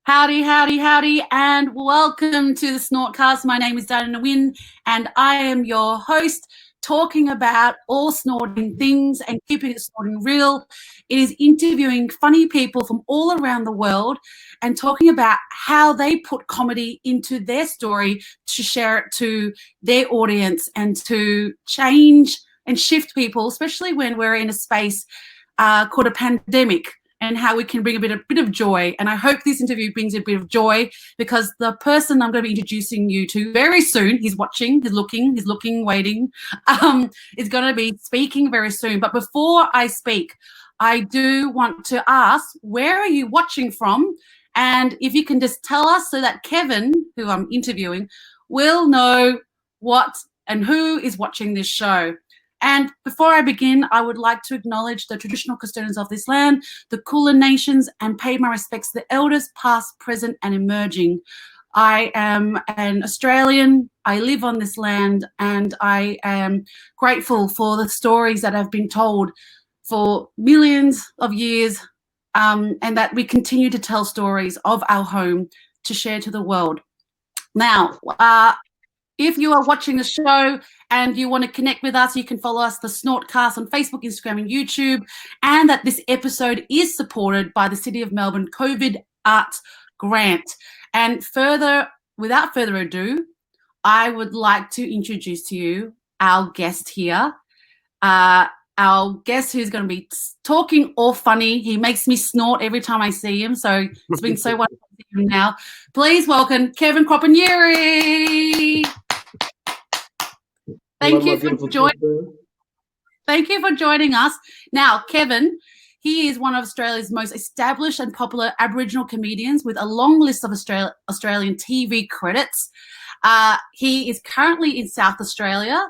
Howdy, howdy, howdy, and welcome to the SnortCast. My name is Diana Nguyen, and I am your host, talking about all snorting things and keeping it snorting real. It is interviewing funny people from all around the world and talking about how they put comedy into their story to share it to their audience and to change and shift people, especially when we're in a space called a pandemic, and how we can bring a bit of joy. And I hope this interview brings a bit of joy, because the person I'm going to be introducing you to very soon, he's watching, he's looking, waiting, is going to be speaking very soon. But before I speak, I do want to ask, where are you watching from? And if you can just tell us, so that Kevin, who I'm interviewing, will know what and who is watching this show. And before I begin, I would like to acknowledge the traditional custodians of this land, the Kulin Nations, and pay my respects to the elders past, present, and emerging. I am an Australian. I live on this land, and I am grateful for the stories that have been told for millions of years, and that we continue to tell stories of our home to share to the world. Now, if you are watching the show and you want to connect with us, you can follow us, the SnortCast, on Facebook, Instagram, and YouTube. And that this episode is supported by the City of Melbourne COVID Arts Grant. And without further ado, I would like to introduce to you our guest here. Our guest who's going to be talking all funny. He makes me snort every time I see him, so it's been so wonderful to see him now. Please welcome Kevin Kropinyeri. Thank you for joining us. Now, Kevin, he is one of Australia's most established and popular Aboriginal comedians with a long list of Australian TV credits. He is currently in South Australia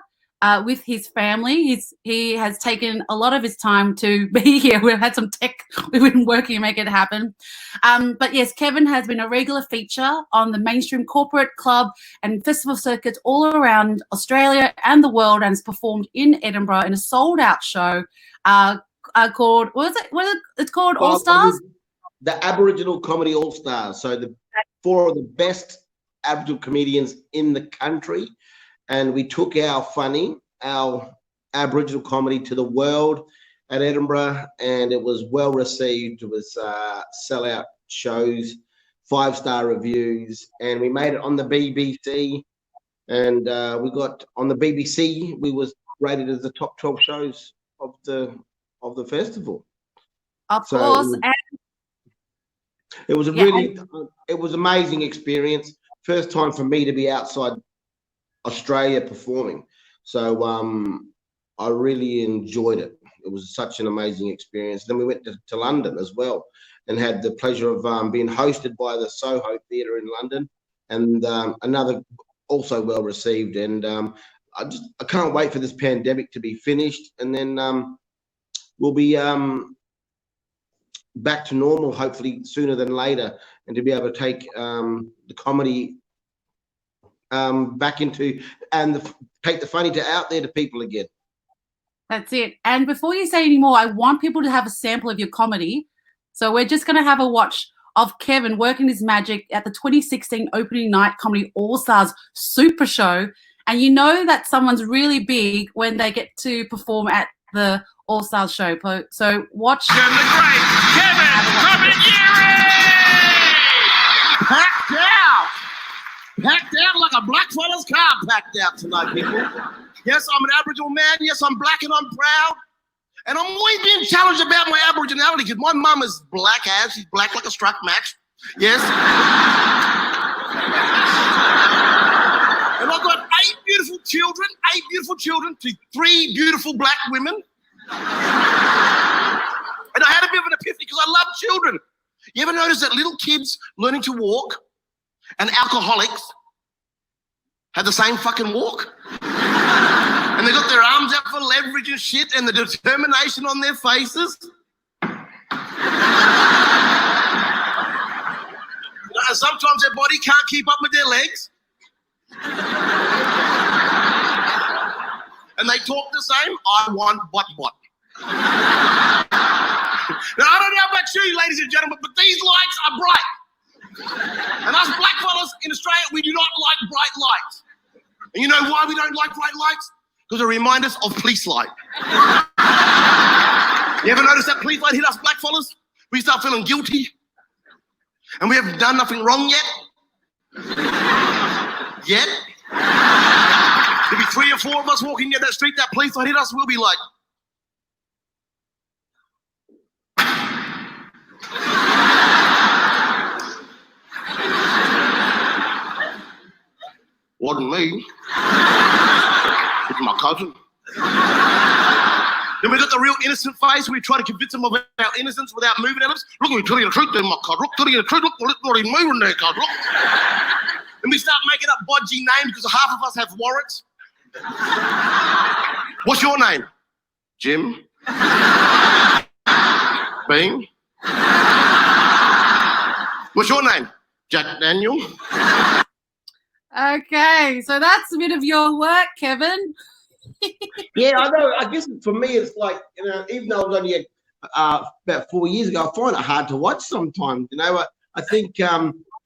with his family. He has taken a lot of his time to be here. We've had some tech, we've been working to make it happen. But yes, Kevin has been a regular feature on the mainstream corporate, club and festival circuits all around Australia and the world, and has performed in Edinburgh in a sold-out show called, it's called All Stars? The Aboriginal Comedy All Stars. So the four of the best Aboriginal comedians in the country. And we took our Aboriginal comedy to the world at Edinburgh, and it was well received. It was sellout shows, 5-star reviews, and we made it on the BBC. And we got on the BBC. We was rated as the top 12 shows of the festival. Of course, it was it was amazing experience. First time for me to be outside Australia performing, so I really enjoyed it. It was such an amazing experience. Then we went to London as well, and had the pleasure of being hosted by the Soho Theatre in London, and another also well received. And I can't wait for this pandemic to be finished, and then we'll be back to normal, hopefully sooner than later, and to be able to take the comedy back into, and take the funny out there to people again. That's it. And before you say any more, I want people to have a sample of your comedy. So we're just going to have a watch of Kevin working his magic at the 2016 opening night Comedy All Stars Super Show. And you know that someone's really big when they get to perform at the All Stars show. So watch. The great Kevin Kropinyeri! Packed out like a black fella's car, packed out tonight, people. Yes, I'm an Aboriginal man. Yes, I'm black and I'm proud. And I'm always being challenged about my Aboriginality, because my mum is black as, she's black like a struck match. Yes. And I've got 8 beautiful children to 3 beautiful black women. And I had a bit of an epiphany, because I love children. You ever notice that little kids learning to walk and alcoholics have the same fucking walk? And they got their arms out for leverage and shit, and the determination on their faces. And sometimes their body can't keep up with their legs. And they talk the same. I want what. Now, I don't know about you, ladies and gentlemen, but these lights are bright. And us black fellas in Australia, we do not like bright lights. And you know why we don't like bright lights? Because they remind us of police light. You ever notice that police light hit us black fellas? We start feeling guilty. And we haven't done nothing wrong yet. Yet. There'll be 3 or 4 of us walking down that street, that police light hit us, we'll be like, wasn't me. It's my cousin. Then we got the real innocent face. We try to convince them of our innocence without moving our lips. Look, I'm telling you the truth there, my cousin. Look, telling you the truth. Look, not even moving there, cousin. Look. And we start making up bodgy names because half of us have warrants. What's your name? Jim. Bing. What's your name? Jack Daniel. Okay, so that's a bit of your work, Kevin. Yeah, I know. I guess for me, it's like, you know, even though I was only about 4 years ago, I find it hard to watch sometimes. You know, I think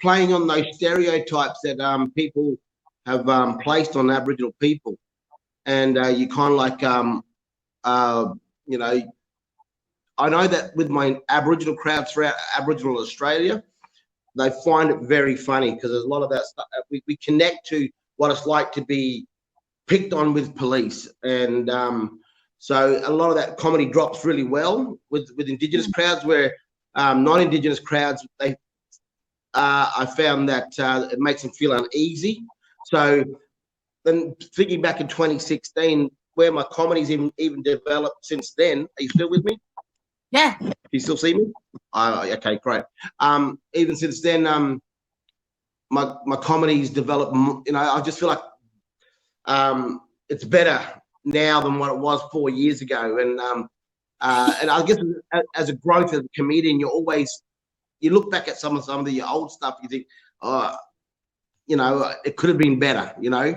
playing on those stereotypes that people have placed on Aboriginal people, and you kind of like, you know, I know that with my Aboriginal crowd throughout Aboriginal Australia, they find it very funny because there's a lot of that stuff. We connect to what it's like to be picked on with police, and so a lot of that comedy drops really well with Indigenous crowds, where non-Indigenous crowds, they I found that it makes them feel uneasy. So then thinking back in 2016, where my comedy's even developed since then. Are you still with me? Yeah. Do you still see me? Okay, great. Even since then, my comedy's developed. You know, I just feel like it's better now than what it was 4 years ago. And I guess as a growth as a comedian, you look back at some of the old stuff, you think, oh, you know, it could have been better. You know.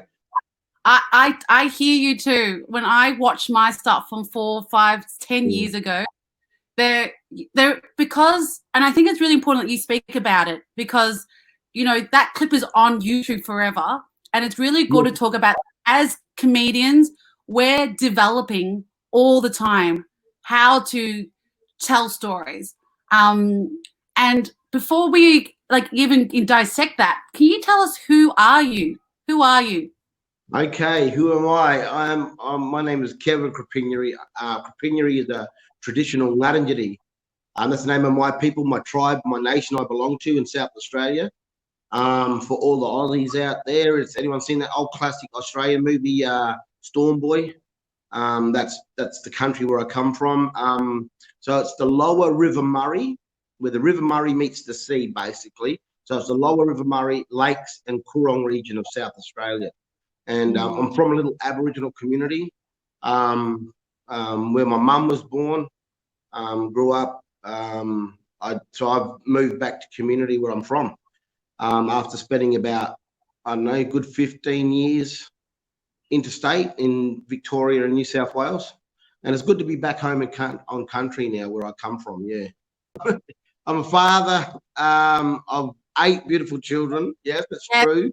I hear you too. When I watch my stuff from 4, 5, 10 years ago, they're because, and I think it's really important that you speak about it, because you know that clip is on YouTube forever, and it's really good to talk about. As comedians, we're developing all the time how to tell stories. And before we even dissect that, can you tell us who are you? Who are you? Okay, who am I? My name is Kevin Kropinyeri. Kropinyeri is a traditional Ngarrindjeri. That's the name of my people, my tribe, my nation I belong to in South Australia. For all the Aussies out there, has anyone seen that old classic Australian movie, Storm Boy? That's the country where I come from. So it's the lower River Murray, where the River Murray meets the sea, basically. So it's the lower River Murray, Lakes and Coorong region of South Australia. And I'm from a little Aboriginal community where my mum was born, grew up. So I've moved back to community where I'm from after spending about, I don't know, a good 15 years interstate in Victoria and New South Wales. And it's good to be back home on country now where I come from, yeah. I'm a father of 8 beautiful children. Yes, that's true.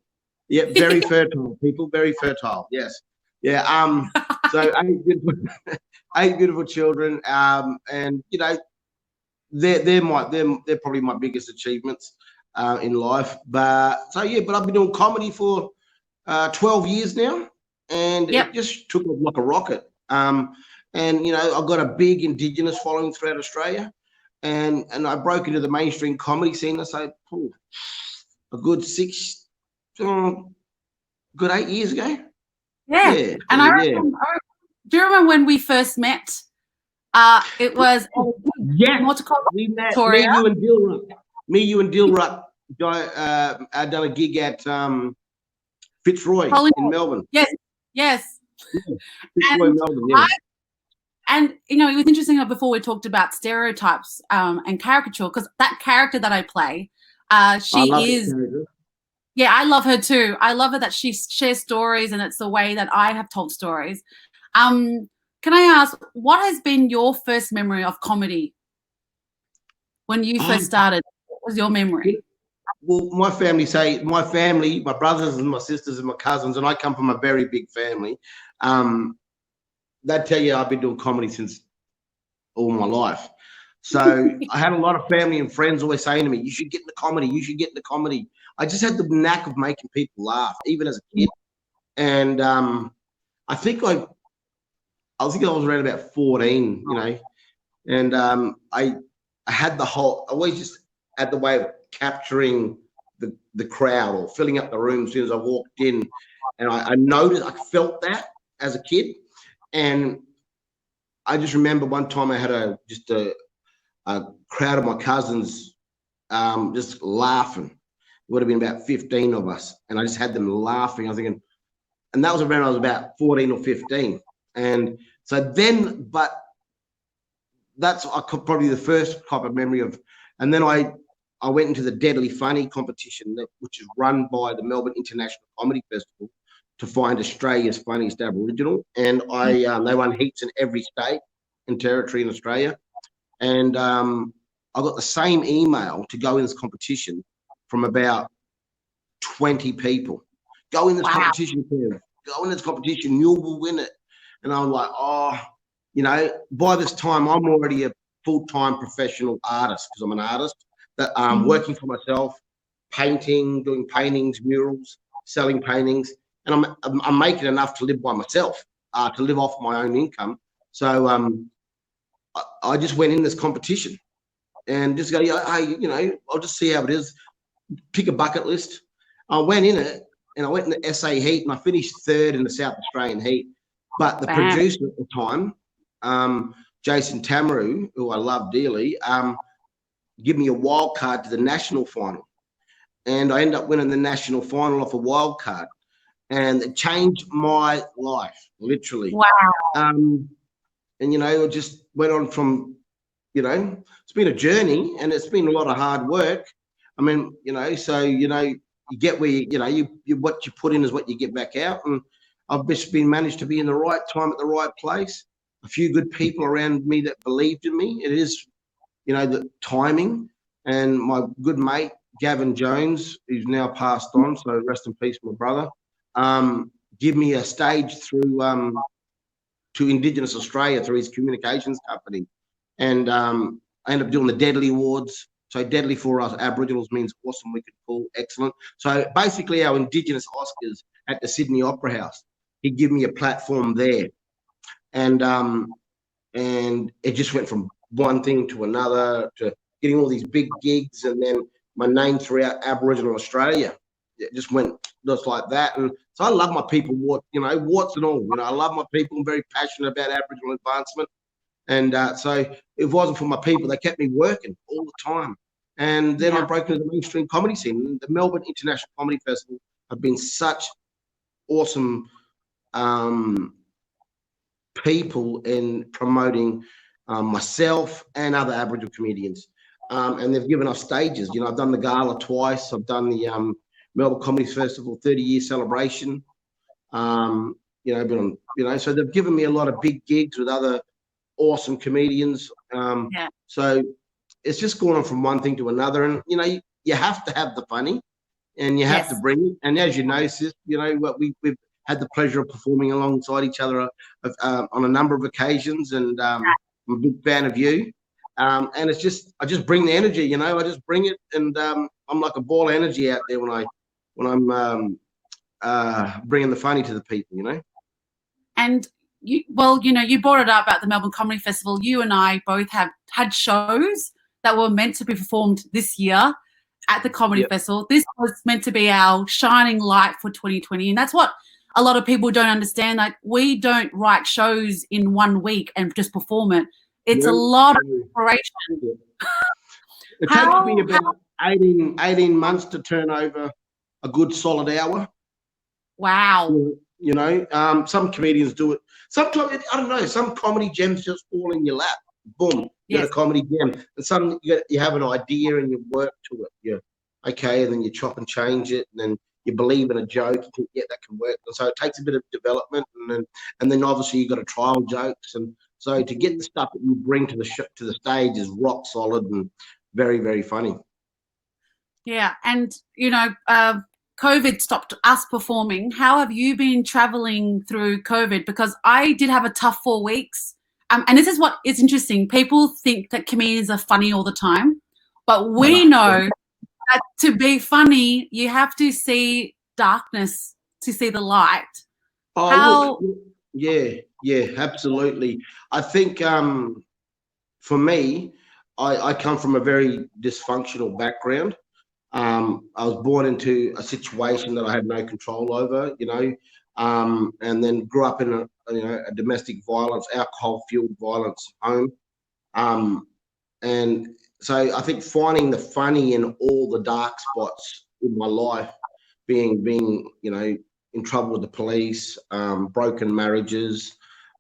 Yeah, very fertile people, very fertile. Yes, yeah. So 8 beautiful children, and you know, they're probably my biggest achievements in life. But I've been doing comedy for 12 years now, and it just took off like a rocket. And you know, I've got a big Indigenous following throughout Australia, and I broke into the mainstream comedy scene. I say, a good 8 years ago. Yeah. And I remember, do you remember when we first met? It was we met. Me, you and Dilrut done a gig at Fitzroy in Melbourne. Yes. Fitzroy, Melbourne. Yeah. And you know, it was interesting before we talked about stereotypes and caricature, because that character that I play, she is. Yeah, I love her too. I love her that she shares stories, and it's the way that I have told stories. Can I ask, what has been your first memory of comedy when you first started? What was your memory? Well, my family, my brothers and my sisters and my cousins, and I come from a very big family. They'd tell you I've been doing comedy since all my life. So I had a lot of family and friends always saying to me, "You should get into comedy. You should get into comedy." I just had the knack of making people laugh, even as a kid. And I think I was around about 14, you know, and I had I always just had the way of capturing the crowd or filling up the room as soon as I walked in. And I noticed, I felt that as a kid. And I just remember one time I had a crowd of my cousins just laughing. It would have been about 15 of us. And I just had them laughing. I was thinking, and that was around I was about 14 or 15. And so then, but that's probably the first type of memory of, and then I went into the Deadly Funny competition, which is run by the Melbourne International Comedy Festival, to find Australia's funniest Aboriginal. And they won heaps in every state and territory in Australia. And I got the same email to go in this competition from about 20 people. Go in this competition, Kev. Go in this competition, you will win it. And I'm like, oh, you know, by this time I'm already a full-time professional artist because I'm an artist that working for myself, painting, doing paintings, murals, selling paintings, and I'm making enough to live by myself, to live off my own income. So I just went in this competition and just go, hey, you know, I'll just see how it is. Pick a bucket list. I went in it and I went in the SA heat and I finished third in the South Australian heat. But the producer at the time, Jason Tamaru, who I love dearly, give me a wild card to the national final. And I ended up winning the national final off a wild card. And it changed my life, literally. Wow. And, you know, it just went on from, you know, it's been a journey and it's been a lot of hard work. I mean, you know, so, you know, you get where, you know, you what you put in is what you get back out. And I've just managed to be in the right time at the right place. A few good people around me that believed in me. It is, you know, the timing. And my good mate, Gavin Jones, who's now passed on, so rest in peace, my brother, give me a stage through to Indigenous Australia through his communications company. And I ended up doing the Deadly Awards. So Deadly for us Aboriginals means awesome, we could call excellent. So basically our Indigenous Oscars at the Sydney Opera House, he'd give me a platform there. And it just went from one thing to another to getting all these big gigs, and then my name throughout Aboriginal Australia. It just went just like that. And so I love my people, you know, warts and all. You know, I love my people. I'm very passionate about Aboriginal advancement. And so if it wasn't for my people, they kept me working all the time. And then I broke into the mainstream comedy scene. The Melbourne International Comedy Festival have been such awesome people in promoting myself and other Aboriginal comedians. And they've given us stages. You know, I've done the gala twice. I've done the Melbourne Comedy Festival 30-year celebration. You know, been on, you know, so they've given me a lot of big gigs with other awesome comedians. So it's just going on from one thing to another. And, you know, you have to have the funny and you have to bring it. And as you know, sis, you know, we've had the pleasure of performing alongside each other on a number of occasions. And I'm a big fan of you. And it's just, I just bring the energy, you know, I just bring it. And I'm like a ball of energy out there when I'm bringing the funny to the people, you know. And you brought it up about the Melbourne Comedy Festival. You and I both have had shows that were meant to be performed this year at the Comedy Festival. This was meant to be our shining light for 2020. And that's what a lot of people don't understand. Like, we don't write shows in 1 week and just perform it. It's a lot of preparation. It takes me about 18 months to turn over a good solid hour. Wow. You know, some comedians do it. Sometimes, I don't know, some comedy gems just fall in your lap. Boom, you got a comedy gem. And some you have an idea and you work to it. Yeah, okay, and then you chop and change it, and then you believe in a joke. You think, yeah, that can work. And so it takes a bit of development, and then obviously you got to trial jokes. And so to get the stuff that you bring to the stage is rock solid and very, very funny. Yeah, and COVID stopped us performing. How have you been traveling through COVID? Because I did have a tough 4 weeks. And this is what is interesting. People think that comedians are funny all the time, but we know that to be funny, you have to see darkness to see the light. Look, yeah, absolutely. I think for me, I come from a very dysfunctional background. I was born into a situation that I had no control over, and then grew up in a domestic violence, alcohol-fueled violence home. And so I think finding the funny in all the dark spots in my life, being in trouble with the police, broken marriages,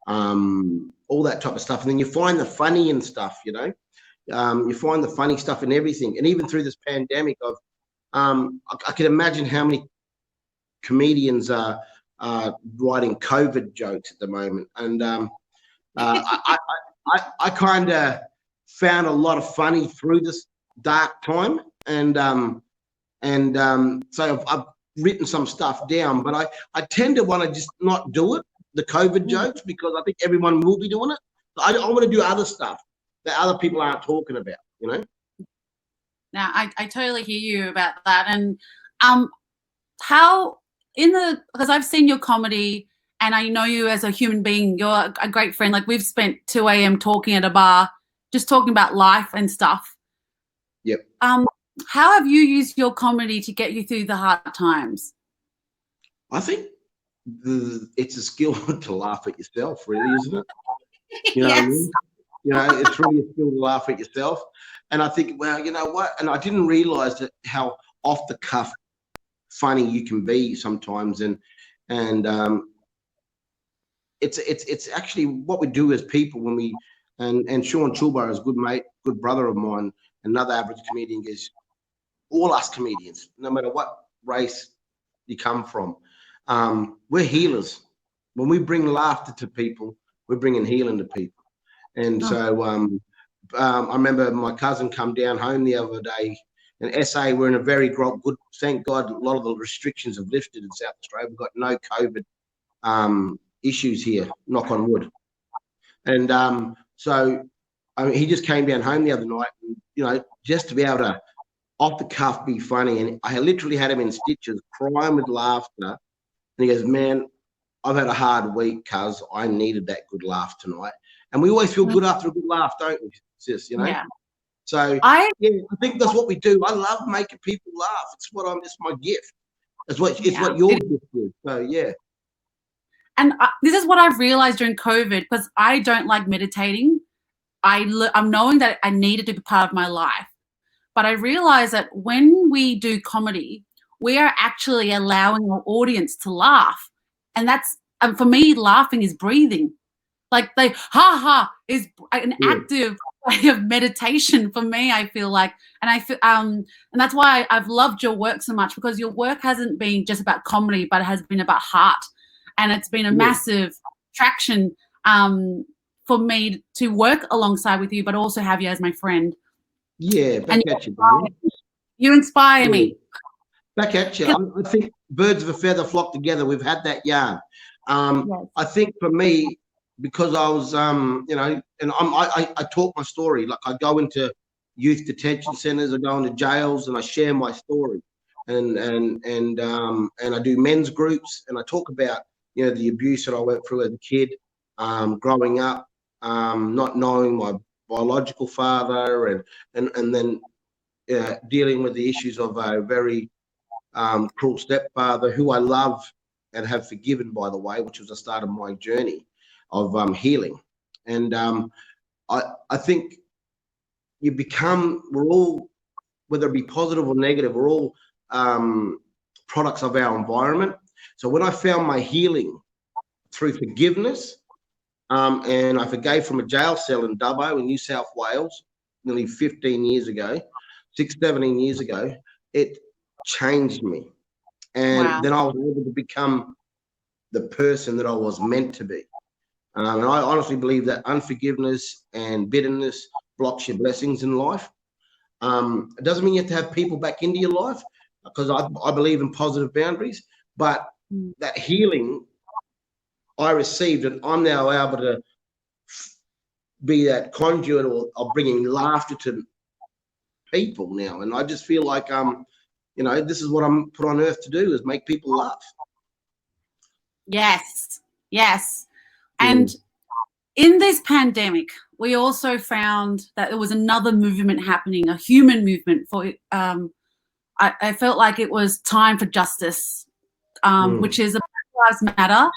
all that type of stuff, and then you find the funny in stuff, you find the funny stuff in everything, and even through this pandemic, I can imagine how many comedians are writing COVID jokes at the moment, and I kind of found a lot of funny through this dark time, and so I've written some stuff down, but I tend to want to just not do it, the COVID jokes, because I think everyone will be doing it. I want to do other stuff that other people aren't talking about, Now, I totally hear you about that. And because I've seen your comedy and I know you as a human being, you're a great friend. Like, we've spent 2 a.m. talking at a bar, just talking about life and stuff. Yep. How have you used your comedy to get you through the hard times? I think it's a skill to laugh at yourself, really, isn't it? You know Yes. what I mean? It's really a skill to laugh at yourself. And I think, well, you know what? And I didn't realize that how off the cuff funny you can be sometimes. And it's actually what we do as people when we, and Sean Chulbar is a good mate, good brother of mine, another average comedian, is all us comedians, no matter what race you come from, we're healers. When we bring laughter to people, we're bringing healing to people. And so I remember my cousin come down home the other day, and SA, we're in a very good, thank God, a lot of the restrictions have lifted in South Australia. We've got no COVID issues here, knock on wood. And so he just came down home the other night, and, just to be able to off the cuff be funny. And I literally had him in stitches, crying with laughter. And he goes, man, I've had a hard week, cuz I needed that good laugh tonight. And we always feel good after a good laugh, don't we, sis? Yeah. So I think that's what we do. I love making people laugh. It's my gift. It's what your gift is. So yeah. And this is what I've realized during COVID, because I don't like meditating. I'm knowing that I need it to be part of my life. But I realize that when we do comedy, we are actually allowing our audience to laugh. And that's, for me, laughing is breathing. Like the ha is an active way of meditation for me, I feel like. And I feel and that's why I've loved your work so much, because your work hasn't been just about comedy, but it has been about heart. And it's been a massive traction for me to work alongside with you, but also have you as my friend. Yeah, back at you. You inspire me. Back at you. I think birds of a feather flock together. We've had that yarn. I think for me, because I was, and I talk my story. Like, I go into youth detention centres, I go into jails, and I share my story. And I do men's groups, and I talk about, the abuse that I went through as a kid, growing up, not knowing my biological father, and then dealing with the issues of a very cruel stepfather, who I love and have forgiven, by the way, which was the start of my journey of healing. And I think we're all, whether it be positive or negative, we're all products of our environment. So when I found my healing through forgiveness, and I forgave from a jail cell in Dubbo in New South Wales nearly 17 years ago, it changed me. And then I was able to become the person that I was meant to be. And I honestly believe that unforgiveness and bitterness blocks your blessings in life. It doesn't mean you have to have people back into your life, because I believe in positive boundaries, but that healing I received, and I'm now able to be that conduit of bringing laughter to people now. And I just feel like, this is what I'm put on earth to do, is make people laugh. Yes. And in this pandemic, we also found that there was another movement happening, a human movement for, I felt like it was time for justice, which is a Black Lives Matter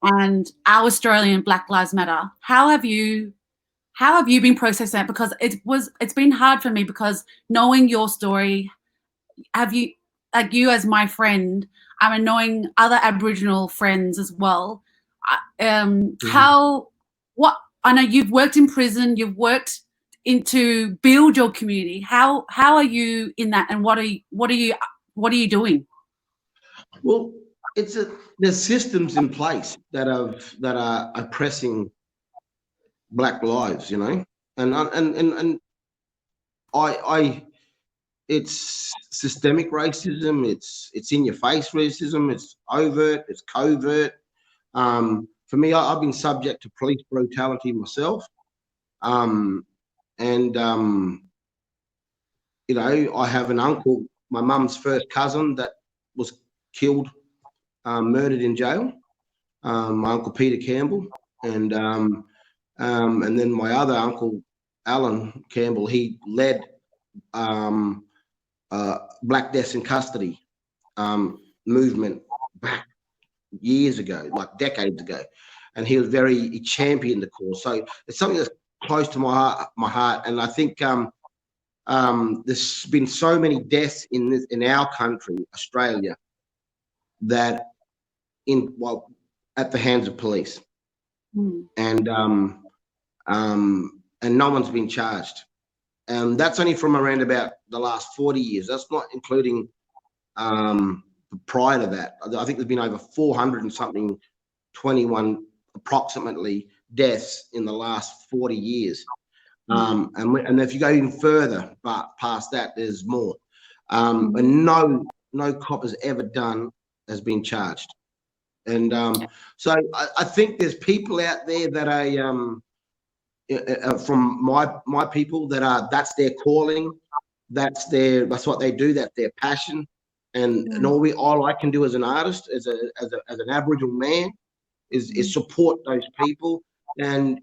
and our Australian Black Lives Matter. How have you been processing that? Because it's been hard for me, because knowing your story, you as my friend, knowing other Aboriginal friends as well, I know you've worked in prison, you've worked to build your community. How are you in that, and what are you doing? Well, there's systems in place that are oppressing Black lives, and it's systemic racism, it's in your face racism, it's overt, it's covert. For me, I've been subject to police brutality myself, and I have an uncle, my mum's first cousin, that was killed, murdered in jail. My uncle Peter Campbell, and then my other uncle Alan Campbell, he led Black Deaths in Custody movement back years ago, like decades ago, and he championed the cause. So it's something that's close to my heart, and I think there's been so many deaths in our country, Australia, that at the hands of police, and no one's been charged. And that's only from around about the last 40 years. That's not including prior to that. I think there's been over 400 and something, 21 approximately deaths in the last 40 years. And if you go even further past that, there's more. And no cop has ever has been charged. And so I think there's people out there that are from my people that's their calling, that's what they do, that's their passion, and all I can do as an artist, as an Aboriginal man, is support those people and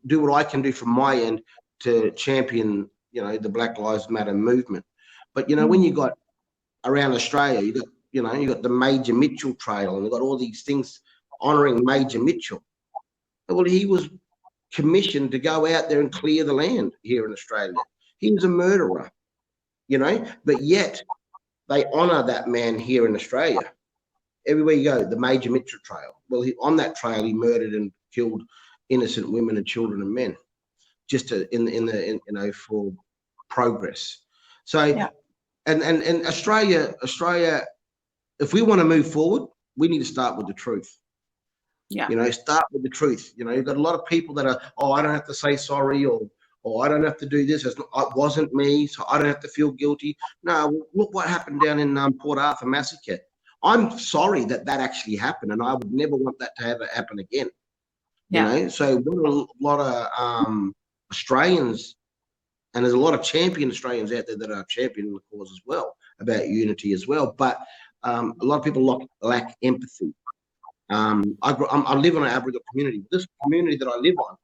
do what I can do from my end to champion the Black Lives Matter movement. But when you got around Australia, you got the Major Mitchell Trail, and you've got all these things honouring Major Mitchell. Well, he was commissioned to go out there and clear the land here in Australia. He was a murderer, but yet they honour that man here in Australia. Everywhere you go, the Major Mitchell Trail. Well, on that trail, he murdered and killed innocent women and children and men, just for progress. So, and Australia, if we want to move forward, we need to start with the truth. Start with the truth. You've got a lot of people that are, I don't have to say sorry, or I don't have to do this. It wasn't me, so I don't have to feel guilty. No, look what happened down in Port Arthur massacre. I'm sorry that actually happened, and I would never want that to ever happen again. So a lot of Australians, and there's a lot of champion Australians out there that are championing the cause as well, about unity as well. But a lot of people lack empathy. I live in an Aboriginal community. This community that I live on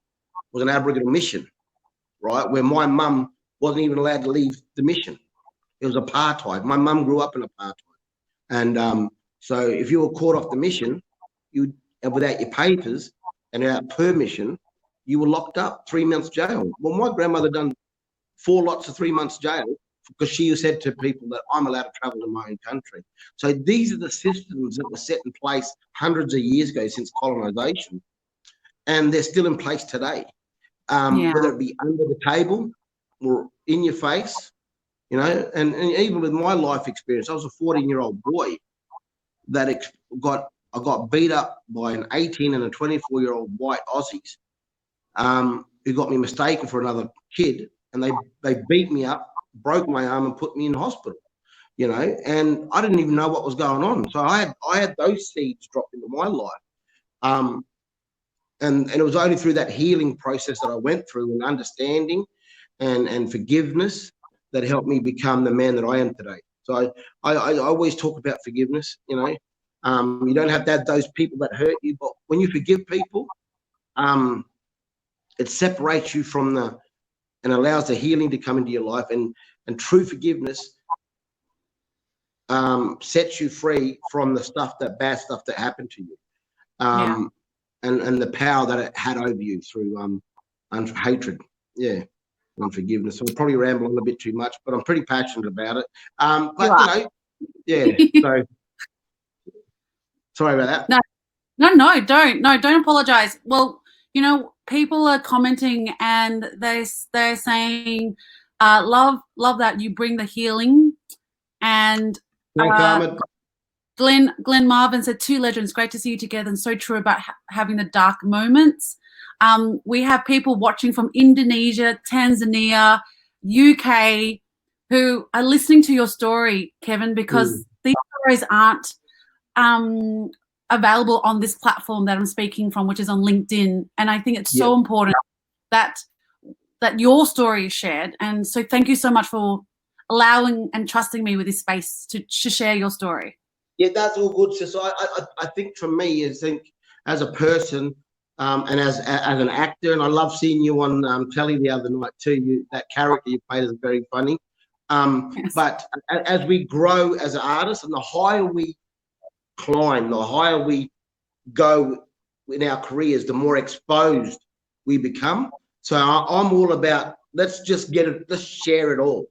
was an Aboriginal mission, right? Where my mum wasn't even allowed to leave the mission. It was apartheid. My mum grew up in apartheid. And so if you were caught off the mission, without your papers and without permission, you were locked up, 3 months jail. Well, my grandmother done 4 lots of 3 months jail, because she said to people that I'm allowed to travel in my own country. So these are the systems that were set in place hundreds of years ago since colonisation, and they're still in place today. Whether it be under the table or in your face, and even with my life experience, I was a 14-year-old boy that I got beat up by an 18 and a 24-year-old white Aussies who got me mistaken for another kid. and they beat me up, broke my arm, and put me in hospital. You know, and I didn't even know what was going on. So I had those seeds dropped into my life. And it was only through that healing process that I went through, and understanding and forgiveness, that helped me become the man that I am today. So I always talk about forgiveness. You know, you don't have to have those people that hurt you, but when you forgive people, it separates you from and allows the healing to come into your life, and true forgiveness sets you free from the bad stuff that happened to you, and the power that it had over you through hatred, unforgiveness. So I'll probably ramble on a bit too much, but I'm pretty passionate about it. But so sorry about that. Don't apologize. Well, you know, people are commenting and they're saying, love that you bring the healing. And Glenn Marvin said, 2 legends, great to see you together, and so true about having the dark moments. We have people watching from Indonesia, Tanzania, UK, who are listening to your story, Kevin, because these stories aren't available on this platform that I'm speaking from, which is on LinkedIn. And I think it's so important that your story is shared. And so thank you so much for allowing and trusting me with this space to share your story. Yeah, that's all good. So I think for me, as a person and as an actor, and I love seeing you on telly the other night too. That character you played is very funny. Yes. But as we grow as artists, and the higher we climb, the higher we go in our careers, the more exposed we become. So I'm all about, let's share it all.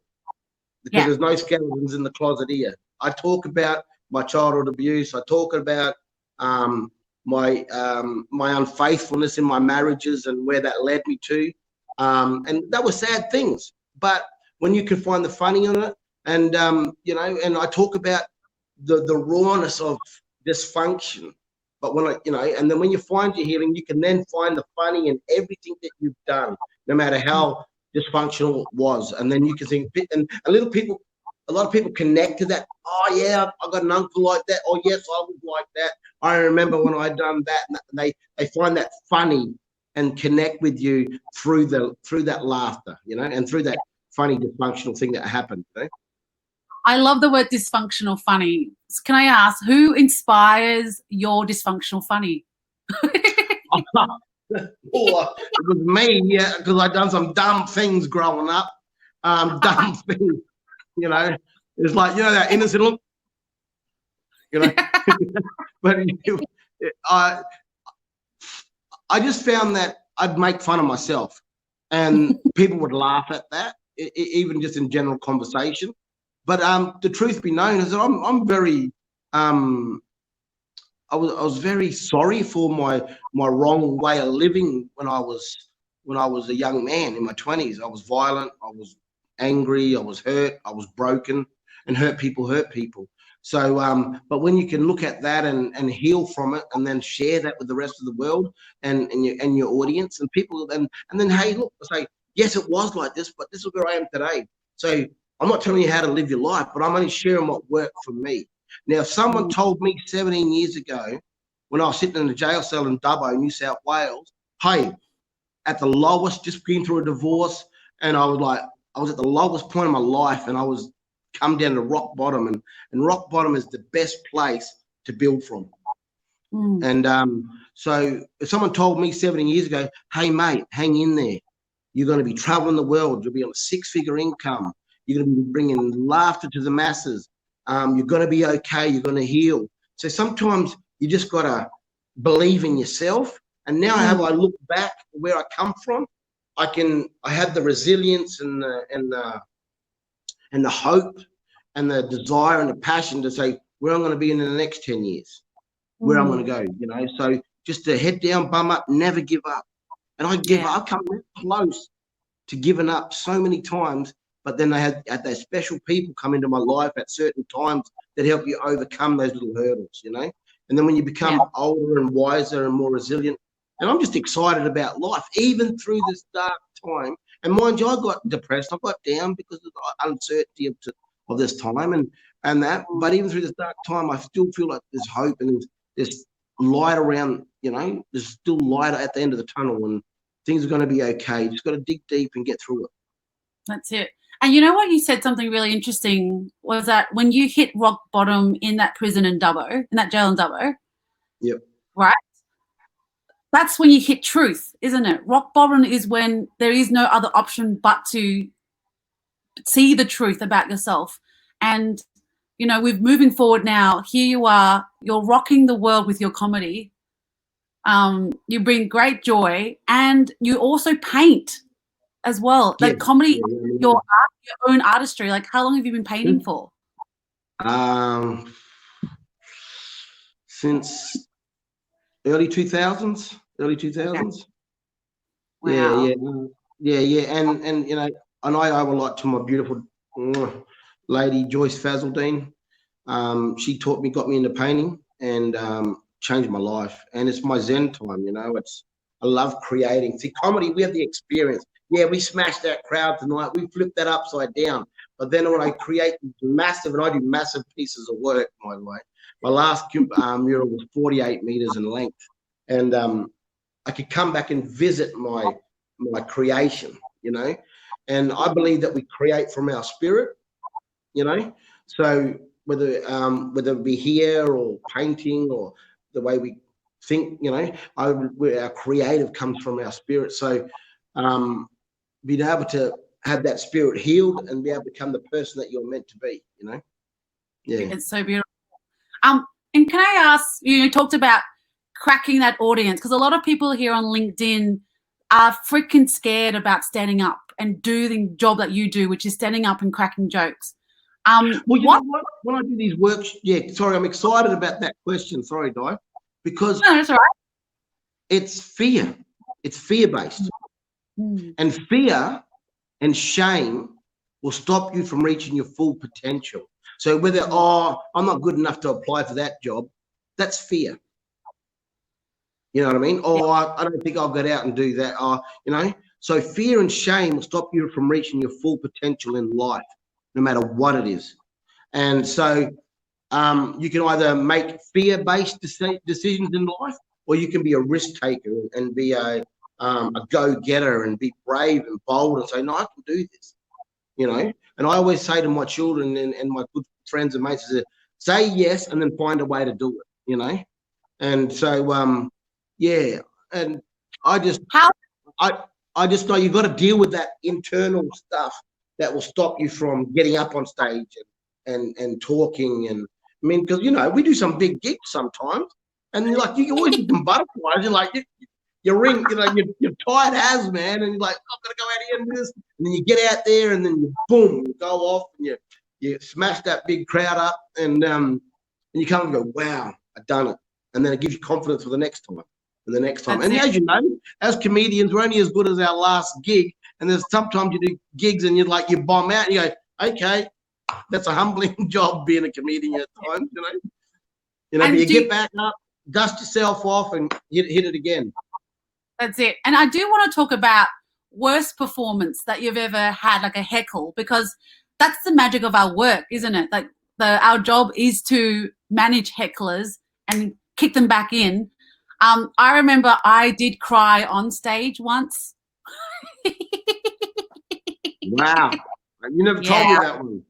Because there's no skeletons in the closet here. I talk about my childhood abuse. I talk about my unfaithfulness in my marriages and where that led me to. And that were sad things. But when you can find the funny in it, and you know, and I talk about the rawness of dysfunction. But when and then when you find your healing, you can then find the funny in everything that you've done, no matter how dysfunctional it was. And then you can think, and a lot of people connect to that. Oh yeah, I got an uncle like that. Oh yes, I was like that. I remember when I done that. And they find that funny and connect with you through that laughter, you know, and through that funny dysfunctional thing that happened. You know? I love the word dysfunctional funny. Can I ask, who inspires your dysfunctional funny? It was me, because I done some dumb things growing up. Dumb things, you know. It's like, you know, that innocent look, you know. But I just found that I'd make fun of myself, and people would laugh at that, even just in general conversation. But the truth be known is that I'm very I was very sorry for my wrong way of living when I was a young man in my 20s. I was violent, I was angry, I was hurt, I was broken, and hurt people. So, but when you can look at that and heal from it, and then share that with the rest of the world and your audience and people, and then hey, look, I say, yes, it was like this, but this is where I am today. So I'm not telling you how to live your life, but I'm only sharing what worked for me. Now, if someone told me 17 years ago, when I was sitting in a jail cell in Dubbo, New South Wales, hey, at the lowest, just been through a divorce, and I was at the lowest point of my life, and I was come down to rock bottom, and rock bottom is the best place to build from. And so if someone told me 17 years ago, hey, mate, hang in there. You're going to be traveling the world. You'll be on a 6-figure income. You're going to be bringing laughter to the masses. You're going to be okay. You're going to heal. So sometimes you just got to believe in yourself. And now how I look back where I come from, I have the resilience and the hope and the desire and the passion to say where I'm going to be in the next 10 years, where I'm going to go, you know. So just to head down, bum up, never give up. And I've come close to giving up so many times, but then I had those special people come into my life at certain times that help you overcome those little hurdles, you know. And then when you become older and wiser and more resilient, and I'm just excited about life, even through this dark time, And mind you, I got depressed. I got down because of the uncertainty of this time and that. But even through this dark time, I still feel like there's hope and there's light around, you know, there's still light at the end of the tunnel and things are going to be okay. You just got to dig deep and get through it. That's it. And you know what? You said something really interesting was that when you hit rock bottom in that prison in Dubbo, in that jail in Dubbo, yep, right? That's when you hit truth, isn't it? Rock bottom is when there is no other option but to see the truth about yourself. And, you know, we're moving forward now. Here you are. You're rocking the world with your comedy. You bring great joy and you also paint as well. Like comedy, your art, your own artistry. Like how long have you been painting for? Since early 2000s. Okay. Wow. Yeah. And you know, and I owe a lot to my beautiful lady Joyce Fazaldine. She got me into painting and changed my life. And it's my Zen time, you know. I love creating. See, comedy, we have the experience. Yeah, we smashed that crowd tonight. We flipped that upside down. But then when I create massive, and I do massive pieces of work, by the way. My last mural was 48 meters in length. And I could come back and visit my creation, you know. And I believe that we create from our spirit, you know. So whether it be here or painting or the way we think, you know, our creative comes from our spirit. So being able to have that spirit healed and be able to become the person that you're meant to be, you know. Yeah, it's so beautiful. And can I ask, you talked about cracking that audience, because a lot of people here on LinkedIn are freaking scared about standing up and doing the job that you do, which is standing up and cracking jokes. Well, you know what? When I do these works, I'm excited about that question. Sorry, Di, because no, that's all right. It's fear. It's fear-based. And fear and shame will stop you from reaching your full potential. So whether, I'm not good enough to apply for that job, that's fear. You know what I mean? I don't think I'll get out and do that. You know, so fear and shame will stop you from reaching your full potential in life, no matter what it is. And so you can either make fear-based decisions in life, or you can be a risk taker and be a go-getter and be brave and bold and say, no, I can do this, you know. And I always say to my children and my good friends and mates, say yes and then find a way to do it, you know. And so, and I just know you've got to deal with that internal stuff that will stop you from getting up on stage and talking. And I mean, because, you know, we do some big gigs sometimes, and you're like, you always get some butterflies. You're like, you're tired as, man, and you're like, I'm gonna go out here and do this, and then you get out there, and then you boom, you go off, and you smash that big crowd up, and you come and go, wow, I've done it, and then it gives you confidence for the next time and the next time. As you know, as comedians, we're only as good as our last gig, and there's sometimes you do gigs and you bomb out, and you go, okay, that's a humbling job being a comedian at times, you know, but you get back up, dust yourself off, and hit it again. That's it. And I do want to talk about worst performance that you've ever had, like a heckle, because that's the magic of our work, isn't it? Like our job is to manage hecklers and kick them back in. I remember I did cry on stage once. Wow. You never told me that one.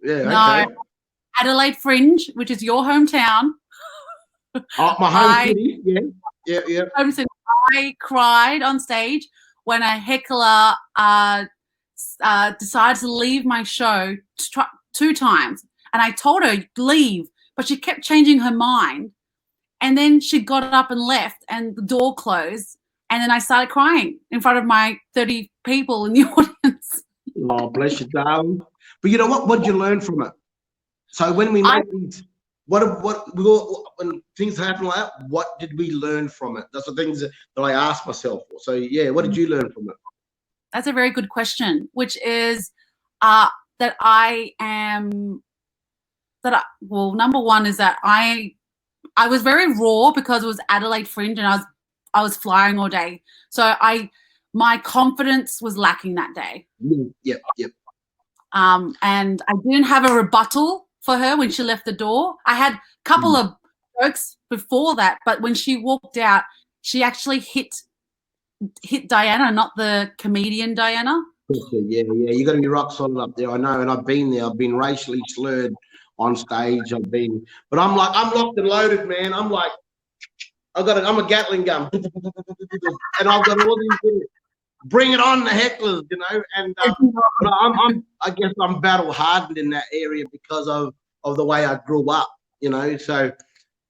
Yeah, okay. No. Adelaide Fringe, which is your hometown. Oh, my home city, yeah. Home city. I cried on stage when a heckler decided to leave my show 2 times. And I told her, leave, but she kept changing her mind. And then she got up and left, and the door closed. And then I started crying in front of my 30 people in the audience. Oh, bless you, darling. But you know what did you learn from it? So when we make these, when things happen like that, what did we learn from it? That's the things that I asked myself. So yeah, what did you learn from it? That's a very good question, which is number one is that I was very raw because it was Adelaide Fringe and I was flying all day. So I my confidence was lacking that day. Yep. And I didn't have a rebuttal for her when she left the door. I had a couple of jokes before that, but when she walked out, she actually hit Diana, not the comedian Diana. Yeah. You got to be rock solid up there. I know, and I've been there. I've been racially slurred on stage. But I'm locked and loaded, man. I'm like, I'm a Gatling gun, and I've got all these. Bring it on, the hecklers, you know. And I guess I'm battle hardened in that area because of the way I grew up, you know. So,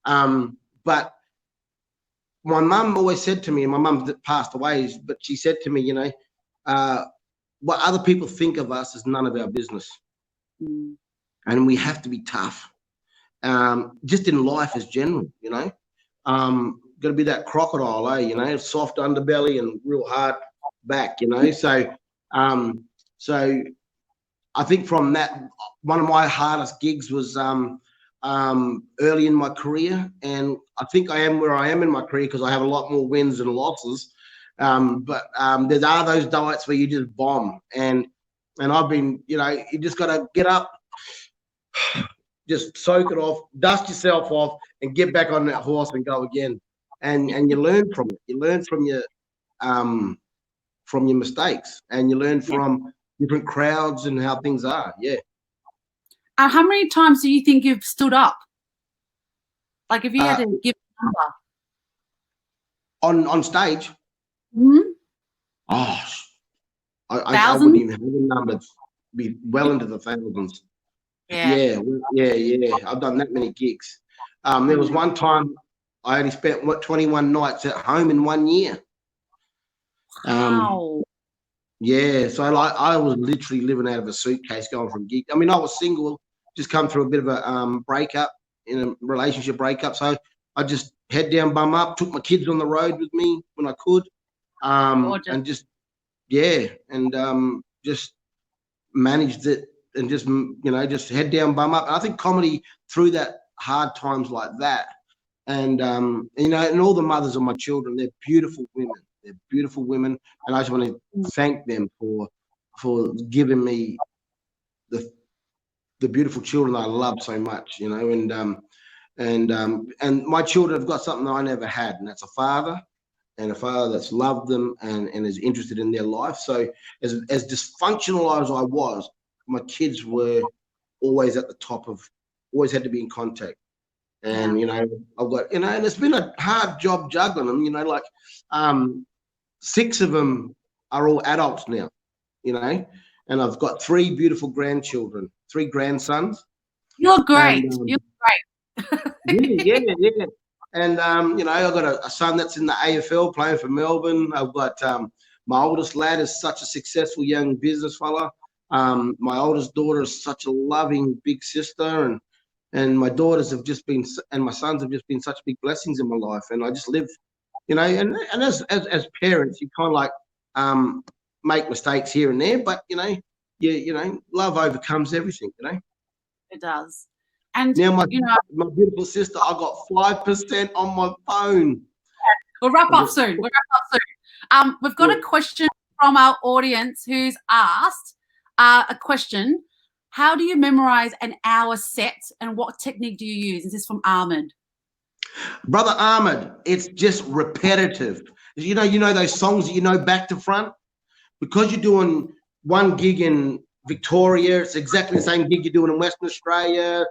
but my mum always said to me, and my mum passed away, but she said to me, you know, what other people think of us is none of our business, and we have to be tough, just in life as general, you know. Got to be that crocodile, you know, soft underbelly and real hard back, you know. So I think from that, one of my hardest gigs was early in my career, and I think I am where I am in my career because I have a lot more wins and losses. But there are those nights where you just bomb, and I've been, you know, you just got to get up, just soak it off, dust yourself off, and get back on that horse and go again. And you learn from it. You learn from your mistakes, and you learn from different crowds and how things are. Yeah. How many times do you think you've stood up? Like, if you had to give a number on stage. Mm-hmm. Oh, I wouldn't even have the numbers. Be well into the thousands. Yeah. I've done that many gigs. There was one time I only spent 21 nights at home in 1 year. Wow. Yeah, so I was literally living out of a suitcase going from gig. I mean, I was single, just come through a bit of a breakup, in a relationship breakup. So I just head down, bum up, took my kids on the road with me when I could, and just just managed it, and just, you know, just head down, bum up. And I think comedy through that hard times like that, and you know, and all the mothers of my children, they're beautiful women. They're beautiful women, and I just want to thank them for giving me the beautiful children that I love so much, you know. And my children have got something that I never had, and that's a father that's loved them and is interested in their life. So as dysfunctional as I was, my kids were always at the top of, always had to be in contact. And, you know, I've got, you know, and it's been a hard job juggling them, you know, like 6 of them are all adults now, you know, and I've got 3 beautiful grandchildren, 3 grandsons. You're great. You're great. Yeah. And, you know, I've got a son that's in the AFL playing for Melbourne. I've got my oldest lad is such a successful young business fella. My oldest daughter is such a loving big sister, and my daughters have just been, and my sons have just been such big blessings in my life. And I just live, you know, and as parents, you kind of like make mistakes here and there, but you know, love overcomes everything, you know. It does. And now my beautiful sister, I got 5% on my phone. We'll wrap up soon. We've got a question from our audience who's asked a question. How do you memorize an hour set, and what technique do you use? This is from Ahmed. Brother Ahmed, it's just repetitive. You know those songs that you know back to front? Because you're doing one gig in Victoria, it's exactly the same gig you're doing in Western Australia,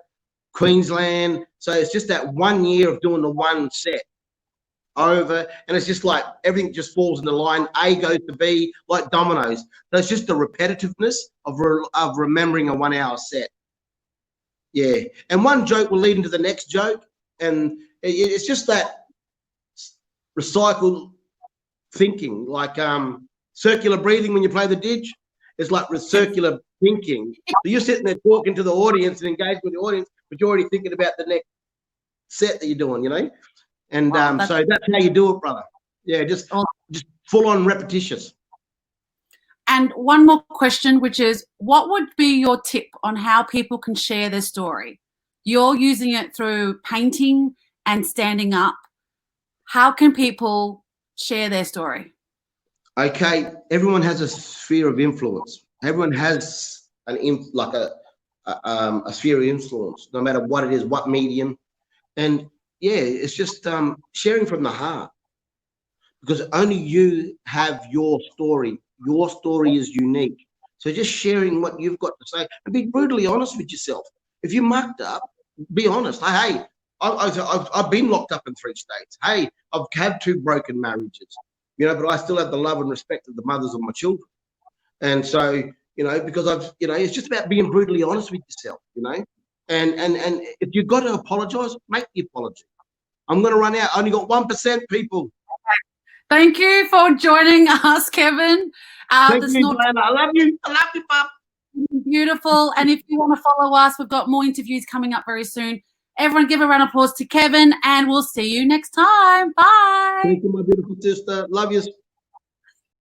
Queensland. So it's just that 1 year of doing the one set over, and it's just like everything just falls in the line. A goes to B like dominoes. So it's just the repetitiveness of remembering a 1 hour set. Yeah, and one joke will lead into the next joke, and it's just that recycled thinking, like circular breathing when you play the didge. It's like circular thinking. So you're sitting there talking to the audience and engaging with the audience, but you're already thinking about the next set that you're doing, you know. And so that's how you do it, brother. Yeah, just full on repetitious. And one more question, which is, what would be your tip on how people can share their story? You're using it through painting and standing up. How can people share their story? Okay, everyone has a sphere of influence. Everyone has a sphere of influence, no matter what it is, what medium. And yeah, it's just sharing from the heart, because only you have your story. Your story is unique. So just sharing what you've got to say and be brutally honest with yourself. If you mucked up, be honest. Hey, I've been locked up in 3 states. Hey, I've had 2 broken marriages, but I still have the love and respect of the mothers of my children. And so, because it's just about being brutally honest with yourself, and if you've got to apologize, make the apology. I'm going to run out. I only got 1% people. Thank you for joining us, Kevin. Thank you, Diana. I love you. I love you, Pop. Beautiful. And if you want to follow us, we've got more interviews coming up very soon. Everyone give a round of applause to Kevin, and we'll see you next time. Bye. Thank you, my beautiful sister. Love you.